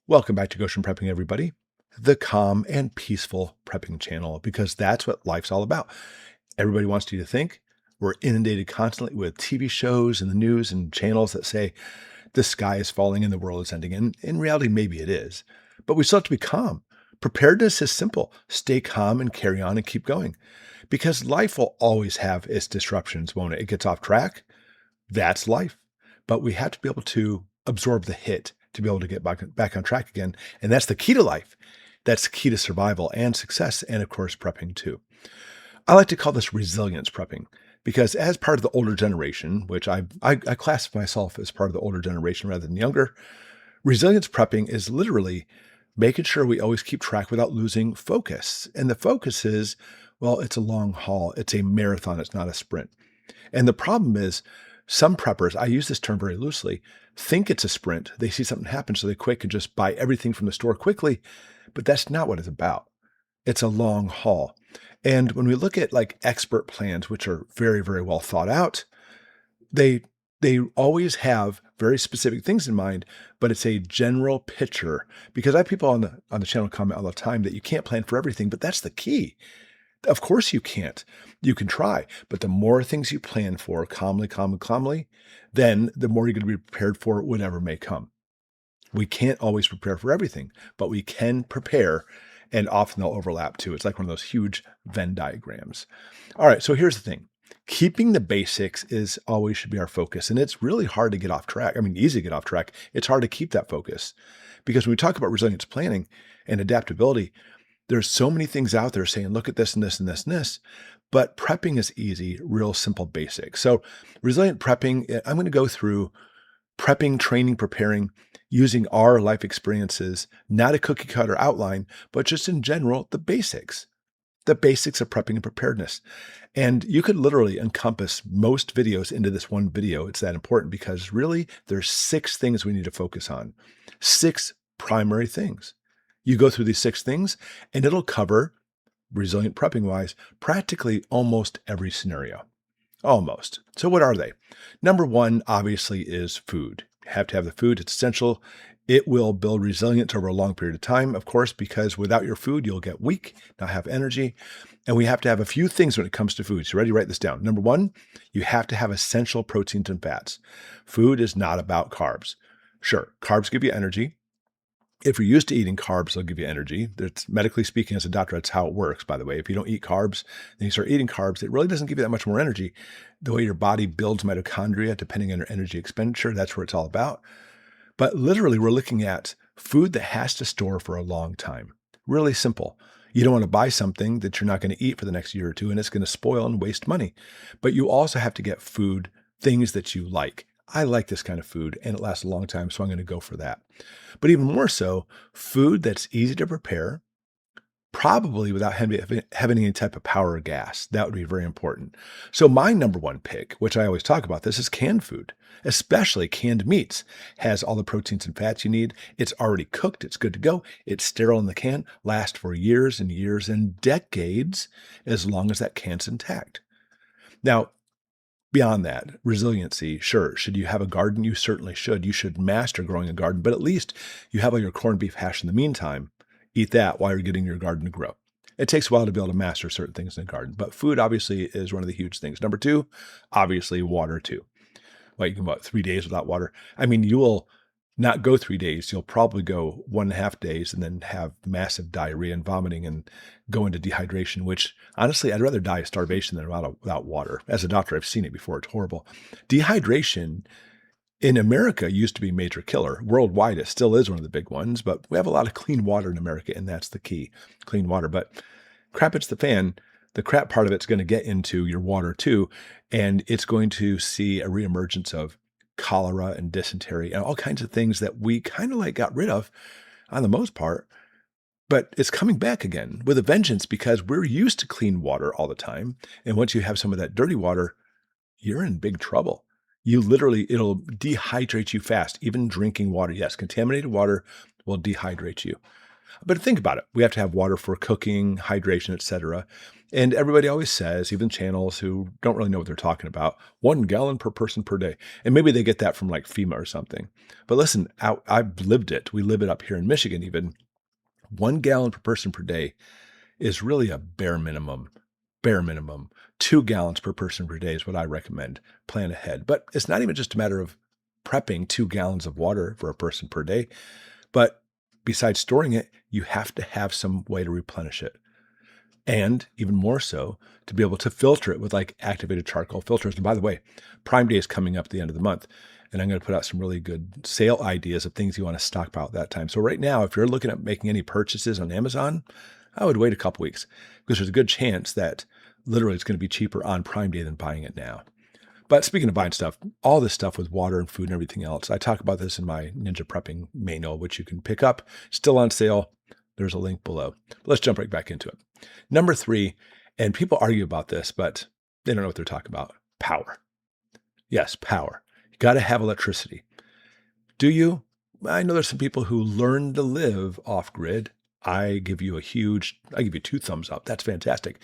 Welcome back to Goshen Prepping, everybody. The calm and peaceful prepping channel, because that's what life's all about. Everybody wants you to think. We're inundated constantly with TV shows and the news and channels that say the sky is falling and the world is ending. And in reality, maybe it is. But we still have to be calm. Preparedness is simple. Stay calm and carry on and keep going. Because life will always have its disruptions, won't it? It gets off track. That's life. But we have to be able to absorb the hit to be able to get back on track again. And that's the key to life. That's the key to survival and success, and of course, prepping too. I like to call this resilience prepping because as part of the older generation, which I classify myself as part of the older generation rather than younger, resilience prepping is literally making sure we always keep track without losing focus. And the focus is, well, it's a long haul. It's a marathon. It's not a sprint. And the problem is some preppers, I use this term very loosely, think it's a sprint. They see something happen, so they quick and just buy everything from the store quickly. But that's not what it's about. It's a long haul. And when we look at like expert plans, which are very, very well thought out, they always have very specific things in mind, but it's a general picture. Because I have people on the channel comment all the time that you can't plan for everything, but that's the key. Of course you can't. You can try, but the more things you plan for calmly, then the more you're going to be prepared for whatever may come. We can't always prepare for everything, but we can prepare, and often they'll overlap too. It's like one of those huge Venn diagrams. All right, so here's the thing. Keeping the basics is always should be our focus, and it's really hard to get off track. I mean, easy to get off track. It's hard to keep that focus because when we talk about resilience planning and adaptability, there's so many things out there saying, look at this and this and this and this, but prepping is easy, real simple basics. So resilient prepping, I'm going to go through prepping, training, preparing, using our life experiences, not a cookie cutter outline, but just in general, the basics of prepping and preparedness. And you could literally encompass most videos into this one video. It's that important because really there's 6 things we need to focus on, 6 primary things. You go through these 6 things and it'll cover, resilient prepping wise, practically almost every scenario. Almost. So what are they? Number 1, obviously, is food. You have to have the food. It's essential. It will build resilience over a long period of time, of course, because without your food, you'll get weak, not have energy. And we have to have a few things when it comes to food. So ready? Write this down. Number 1, you have to have essential proteins and fats. Food is not about carbs. Sure, carbs give you energy. If you're used to eating carbs, they'll give you energy. That's, medically speaking, as a doctor, that's how it works, by the way. If you don't eat carbs, then you start eating carbs, it really doesn't give you that much more energy. The way your body builds mitochondria, depending on your energy expenditure, that's where it's all about. But literally, we're looking at food that has to store for a long time. Really simple. You don't want to buy something that you're not going to eat for the next year or two, and it's going to spoil and waste money. But you also have to get food, things that you like. I like this kind of food and it lasts a long time, so I'm going to go for that. But even more so, food that's easy to prepare, probably without having any type of power or gas. That would be very important. So my number 1 pick, which I always talk about this, is canned food, especially canned meats. Has all the proteins and fats you need. It's already cooked. It's good to go. It's sterile in the can, lasts for years and years and decades as long as that can's intact. Now, beyond that, resiliency, sure. Should you have a garden? You certainly should. You should master growing a garden, but at least you have all your corned beef hash in the meantime. Eat that while you're getting your garden to grow. It takes a while to be able to master certain things in the garden, but food obviously is one of the huge things. Number 2, obviously water too. Well, you can go about 3 days without water. I mean, you will not go 3 days. You'll probably go 1.5 days and then have massive diarrhea and vomiting and go into dehydration, which honestly, I'd rather die of starvation than without water. As a doctor, I've seen it before. It's horrible. Dehydration in America used to be a major killer. Worldwide, it still is one of the big ones, but we have a lot of clean water in America, and that's the key, clean water. But crap hits the fan. The crap part of it's going to get into your water too, and it's going to see a reemergence of cholera and dysentery and all kinds of things that we kind of like got rid of on the most part, but it's coming back again with a vengeance because we're used to clean water all the time. And once you have some of that dirty water, you're in big trouble. It'll dehydrate you fast. Even drinking water, yes, contaminated water will dehydrate you. But think about it. We have to have water for cooking, hydration, etc. And everybody always says, even channels who don't really know what they're talking about, 1 gallon per person per day. And maybe they get that from like FEMA or something. But listen, I've lived it. We live it up here in Michigan even. 1 gallon per person per day is really a bare minimum. Bare minimum. 2 gallons per person per day is what I recommend. Plan ahead. But it's not even just a matter of prepping 2 gallons of water for a person per day. But besides storing it, you have to have some way to replenish it. And even more so, to be able to filter it with like activated charcoal filters. And by the way, Prime Day is coming up at the end of the month. And I'm going to put out some really good sale ideas of things you want to stockpile at that time. So right now, if you're looking at making any purchases on Amazon, I would wait a couple weeks because there's a good chance that literally it's going to be cheaper on Prime Day than buying it now. But speaking of buying stuff, all this stuff with water and food and everything else, I talk about this in my Ninja Prepping manual, which you can pick up. Still on sale. There's a link below. Let's jump right back into it. Number 3, and people argue about this, but they don't know what they're talking about. Power. Yes, power. You got to have electricity. Do you? I know there's some people who learn to live off grid. I give you 2 thumbs up. That's fantastic.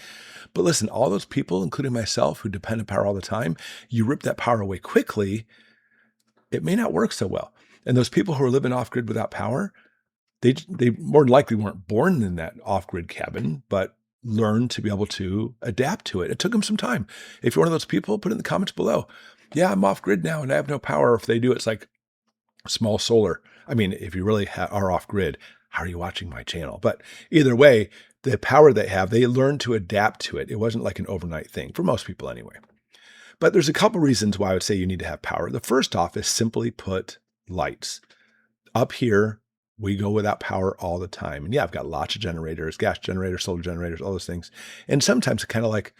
But listen, all those people, including myself, who depend on power all the time, you rip that power away quickly, it may not work so well. And those people who are living off grid without power, they more than likely weren't born in that off-grid cabin, but learned to be able to adapt to it. It took them some time. If you're one of those people, put it in the comments below. Yeah, I'm off-grid now and I have no power. If they do, it's like small solar. I mean, if you really are off-grid, how are you watching my channel? But either way, the power they have, they learned to adapt to it. It wasn't like an overnight thing, for most people anyway. But there's a couple reasons why I would say you need to have power. The first off is simply put lights. Up here, we go without power all the time. And yeah, I've got lots of generators, gas generators, solar generators, all those things. And sometimes it's kind of like,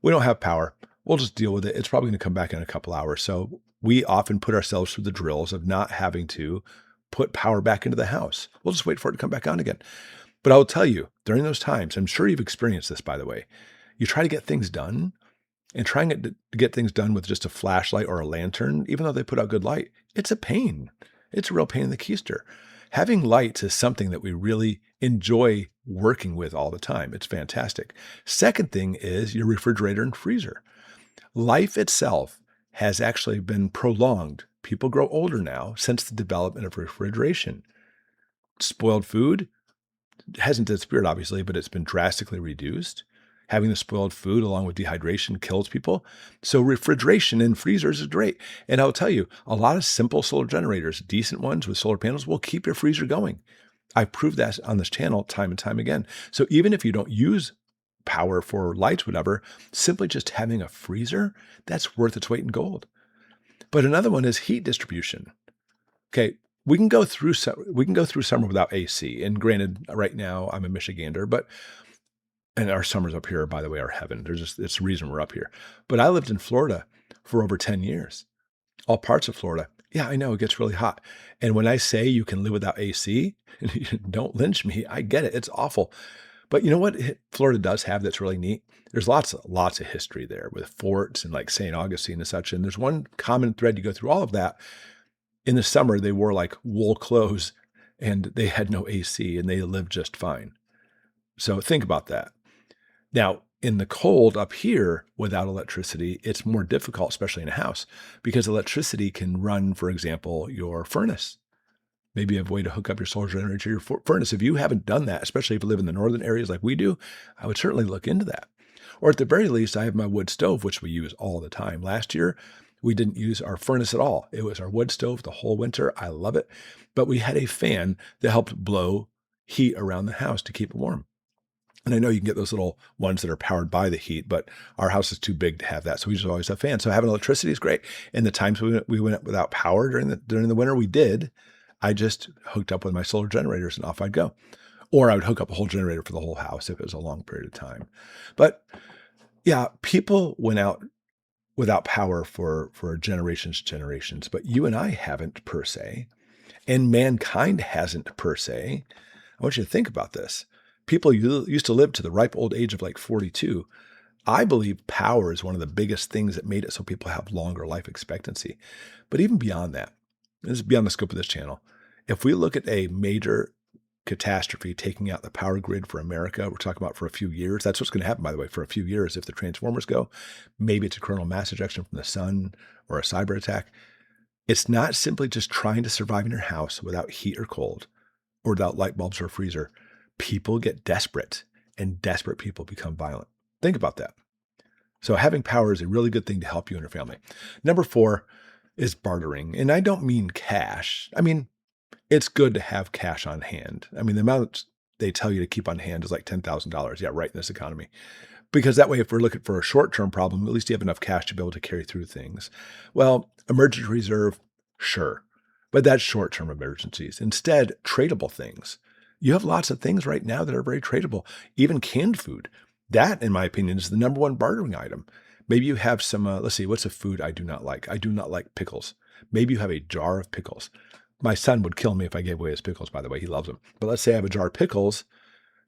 we don't have power. We'll just deal with it. It's probably going to come back in a couple hours. So we often put ourselves through the drills of not having to put power back into the house. We'll just wait for it to come back on again. But I'll tell you, during those times, I'm sure you've experienced this, by the way, you try to get things done, and trying to get things done with just a flashlight or a lantern, even though they put out good light, it's a pain. It's a real pain in the keister. Having lights is something that we really enjoy working with all the time. It's fantastic. Second thing is your refrigerator and freezer. Life itself has actually been prolonged. People grow older now since the development of refrigeration. Spoiled food hasn't disappeared, obviously, but it's been drastically reduced. Having the spoiled food along with dehydration kills people. So refrigeration in freezers is great. And I'll tell you, a lot of simple solar generators, decent ones with solar panels, will keep your freezer going. I've proved that on this channel time and time again. So even if you don't use power for lights, whatever, simply just having a freezer, that's worth its weight in gold. But another one is heat distribution. Okay, we can go through summer without AC. And granted, right now I'm a Michigander, and our summers up here, by the way, are heaven. It's the reason we're up here. But I lived in Florida for over 10 years, all parts of Florida. Yeah, I know it gets really hot. And when I say you can live without AC, don't lynch me. I get it. It's awful. But you know what Florida does have that's really neat? There's lots of history there with forts and like St. Augustine and such. And there's one common thread. You go through all of that. In the summer, they wore like wool clothes and they had no AC and they lived just fine. So think about that. Now, in the cold up here without electricity, it's more difficult, especially in a house, because electricity can run, for example, your furnace. Maybe you have a way to hook up your solar generator to your furnace. If you haven't done that, especially if you live in the northern areas like we do, I would certainly look into that. Or at the very least, I have my wood stove, which we use all the time. Last year, we didn't use our furnace at all. It was our wood stove the whole winter. I love it. But we had a fan that helped blow heat around the house to keep it warm. And I know you can get those little ones that are powered by the heat, but our house is too big to have that. So we just always have fans. So having electricity is great. And the times we went without power during the winter, we did. I just hooked up with my solar generators and off I'd go. Or I would hook up a whole generator for the whole house if it was a long period of time. But yeah, people went out without power for generations, but you and I haven't per se. And mankind hasn't per se. I want you to think about this. People used to live to the ripe old age of like 42. I believe power is one of the biggest things that made it so people have longer life expectancy. But even beyond that, this is beyond the scope of this channel. If we look at a major catastrophe taking out the power grid for America. We're talking about for a few years. That's what's going to happen, by the way, for a few years. If the Transformers go, maybe it's a coronal mass ejection from the sun or a cyber attack. It's not simply just trying to survive in your house without heat or cold or without light bulbs or a freezer. People get desperate, and desperate people become violent. Think about that. So having power is a really good thing to help you and your family. Number 4 is bartering. And I don't mean cash. I mean, it's good to have cash on hand. I mean, the amount they tell you to keep on hand is like $10,000. Yeah, right, in this economy. Because that way, if we're looking for a short-term problem, at least you have enough cash to be able to carry through things. Well, emergency reserve, sure. But that's short-term emergencies. Instead, tradable things. You have lots of things right now that are very tradable, even canned food. That, in my opinion, is the number one bartering item. Maybe you have some, let's see, what's a food I do not like? I do not like pickles. Maybe you have a jar of pickles. My son would kill me if I gave away his pickles, by the way. He loves them. But let's say I have a jar of pickles.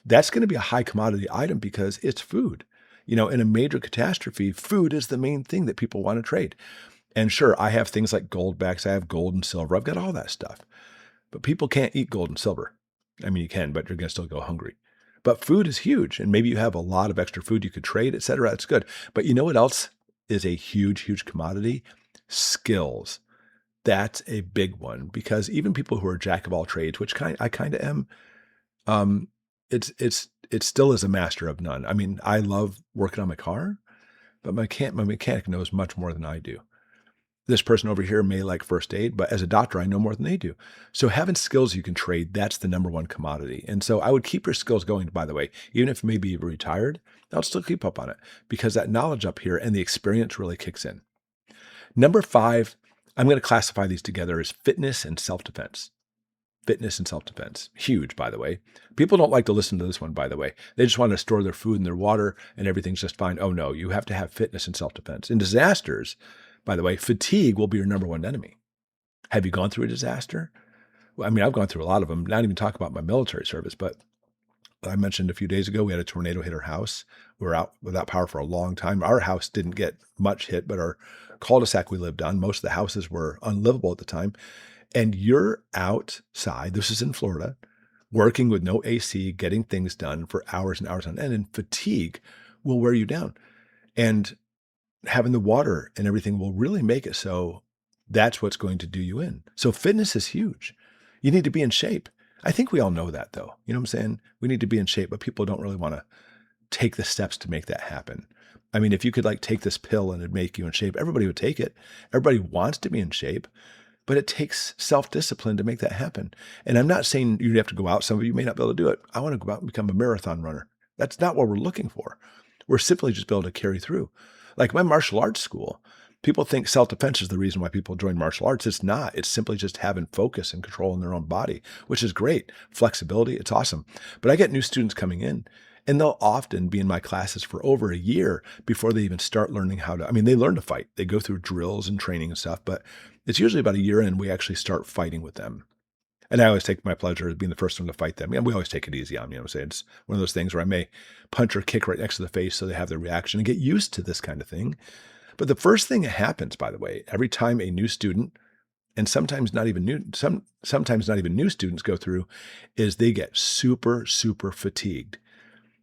That's going to be a high commodity item because it's food. In a major catastrophe, food is the main thing that people want to trade. And sure, I have things like gold backs. I have gold and silver. I've got all that stuff. But people can't eat gold and silver. I mean, you can, but you're going to still go hungry. But food is huge. And maybe you have a lot of extra food you could trade, et cetera. That's good. But you know what else is a huge, huge commodity? Skills. That's a big one because even people who are jack of all trades, which I kind of am, it still is a master of none. I mean, I love working on my car, but my mechanic knows much more than I do. This person over here may like first aid, but as a doctor, I know more than they do. So having skills you can trade, that's the number one commodity. And so I would keep your skills going, by the way, even if maybe you're retired, I'll still keep up on it because that knowledge up here and the experience really kicks in. Number 5, I'm going to classify these together as fitness and self-defense. Fitness and self-defense. Huge, by the way. People don't like to listen to this one, by the way. They just want to store their food and their water and everything's just fine. Oh no, you have to have fitness and self-defense. In disasters, by the way, fatigue will be your number one enemy. Have you gone through a disaster? Well, I mean, I've gone through a lot of them, not even talk about my military service, but I mentioned a few days ago, we had a tornado hit our house. We were out without power for a long time. Our house didn't get much hit, but our cul-de-sac we lived on, most of the houses were unlivable at the time. And you're outside, this is in Florida, working with no AC, getting things done for hours and hours on end, and fatigue will wear you down. And having the water and everything will really make it so that's what's going to do you in. So fitness is huge. You need to be in shape. I think we all know that though. You know what I'm saying? We need to be in shape, but people don't really want to take the steps to make that happen. I mean, if you could like take this pill and it'd make you in shape, everybody would take it. Everybody wants to be in shape, but it takes self-discipline to make that happen. And I'm not saying you have to go out. Some of you may not be able to do it. I want to go out and become a marathon runner. That's not what we're looking for. We're simply just be able to carry through. Like my martial arts school, people think self-defense is the reason why people join martial arts. It's not. It's simply just having focus and control in their own body, which is great. Flexibility, it's awesome. But I get new students coming in, and they'll often be in my classes for over a year before they even start learning how to, I mean, they learn to fight. They go through drills and training and stuff, but it's usually about a year in we actually start fighting with them. And I always take my pleasure as being the first one to fight them. And we always take it easy on me. You know what I'm saying? It's one of those things where I may punch or kick right next to the face so they have their reaction and get used to this kind of thing. But the first thing that happens, by the way, every time a new student, and sometimes not even new students go through, is they get super, super fatigued.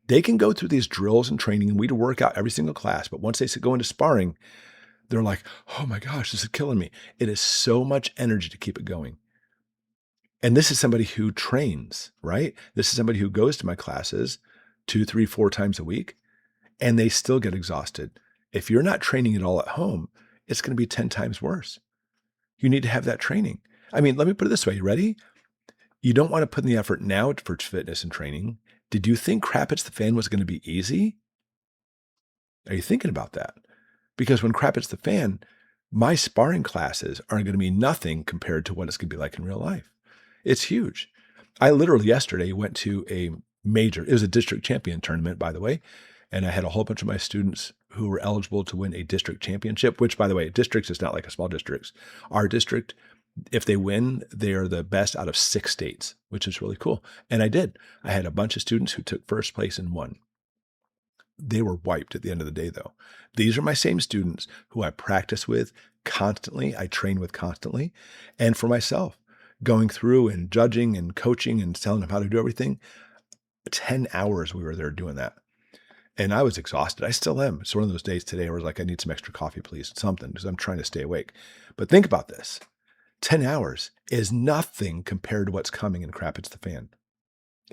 They can go through these drills and training and we do work out every single class. But once they go into sparring, they're like, oh my gosh, this is killing me. It is so much energy to keep it going. And this is somebody who trains, right? This is somebody who goes to my classes 2, 3, 4 times a week, and they still get exhausted. If you're not training at all at home, it's going to be 10 times worse. You need to have that training. I mean, let me put it this way. You ready? You don't want to put in the effort now for fitness and training. Did you think crap hits the fan was going to be easy? Are you thinking about that? Because when crap hits the fan, my sparring classes aren't going to be nothing compared to what it's going to be like in real life. It's huge. I literally yesterday went to it was a district champion tournament, by the way. And I had a whole bunch of my students who were eligible to win a district championship, which, by the way, districts is not like a small districts. Our district, if they win, they are the best out of 6 states, which is really cool. And I did. I had a bunch of students who took first place and won. They were wiped at the end of the day, though. These are my same students who I practice with constantly, I train with constantly, and for myself. going through and judging and coaching and telling them how to do everything. 10 hours we were there doing that. And I was exhausted. I still am. It's one of those days today where I was like, I need some extra coffee, please, something, because I'm trying to stay awake. But think about this. 10 hours is nothing compared to what's coming in crap hits the fan.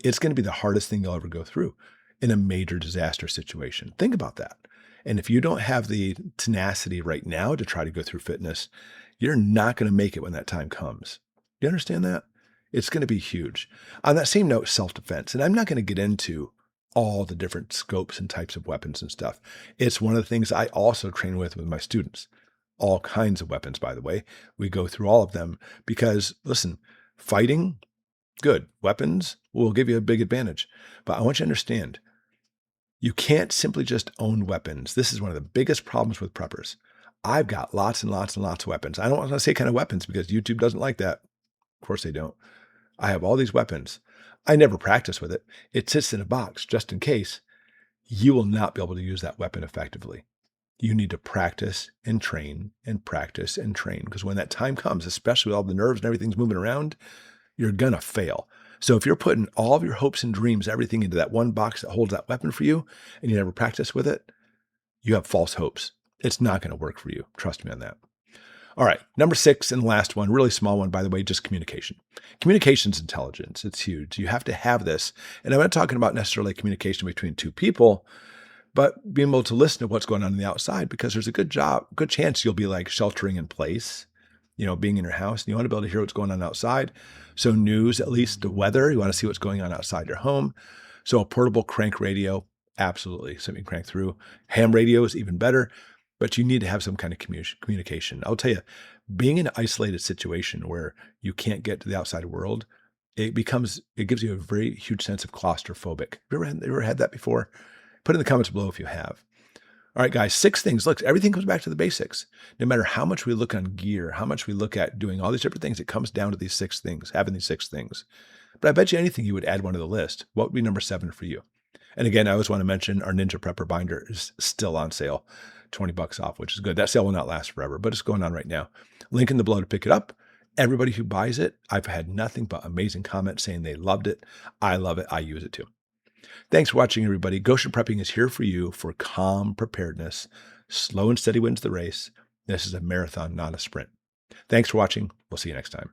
It's going to be the hardest thing you'll ever go through in a major disaster situation. Think about that. And if you don't have the tenacity right now to try to go through fitness, you're not going to make it when that time comes. Do you understand that? It's going to be huge. On that same note, self-defense. And I'm not going to get into all the different scopes and types of weapons and stuff. It's one of the things I also train with my students. All kinds of weapons, by the way. We go through all of them because, listen, fighting, good. Weapons will give you a big advantage. But I want you to understand, you can't simply just own weapons. This is one of the biggest problems with preppers. I've got lots and lots and lots of weapons. I don't want to say kind of weapons because YouTube doesn't like that. Of course they don't. I have all these weapons. I never practice with it. It sits in a box just in case. You will not be able to use that weapon effectively. You need to practice and train and practice and train, because when that time comes, especially with all the nerves and everything's moving around, you're going to fail. So if you're putting all of your hopes and dreams, everything into that one box that holds that weapon for you, and you never practice with it, you have false hopes. It's not going to work for you. Trust me on that. All right, number 6 and last one, really small one, by the way, just communication. Communication's intelligence. It's huge. You have to have this. And I'm not talking about necessarily communication between two people, but being able to listen to what's going on the outside, because there's a good chance you'll be like sheltering in place, being in your house, and you want to be able to hear what's going on outside. So news, at least the weather, you want to see what's going on outside your home. So a portable crank radio, absolutely, something you can crank through. Ham radio is even better. But you need to have some kind of communication. I'll tell you, being in an isolated situation where you can't get to the outside world, it gives you a very huge sense of claustrophobic. Have you ever had that before? Put in the comments below if you have. All right, guys, 6 things. Look, everything comes back to the basics. No matter how much we look on gear, how much we look at doing all these different things, it comes down to these 6 things, having these 6 things. But I bet you anything you would add one to the list. What would be number 7 for you? And again, I always want to mention our Ninja Prepper binder is still on sale. $20 off, which is good. That sale will not last forever, but it's going on right now. Link in the below to pick it up. Everybody who buys it, I've had nothing but amazing comments saying they loved it. I love it. I use it too. Thanks for watching, everybody. Goshen Prepping is here for you for calm preparedness. Slow and steady wins the race. This is a marathon, not a sprint. Thanks for watching. We'll see you next time.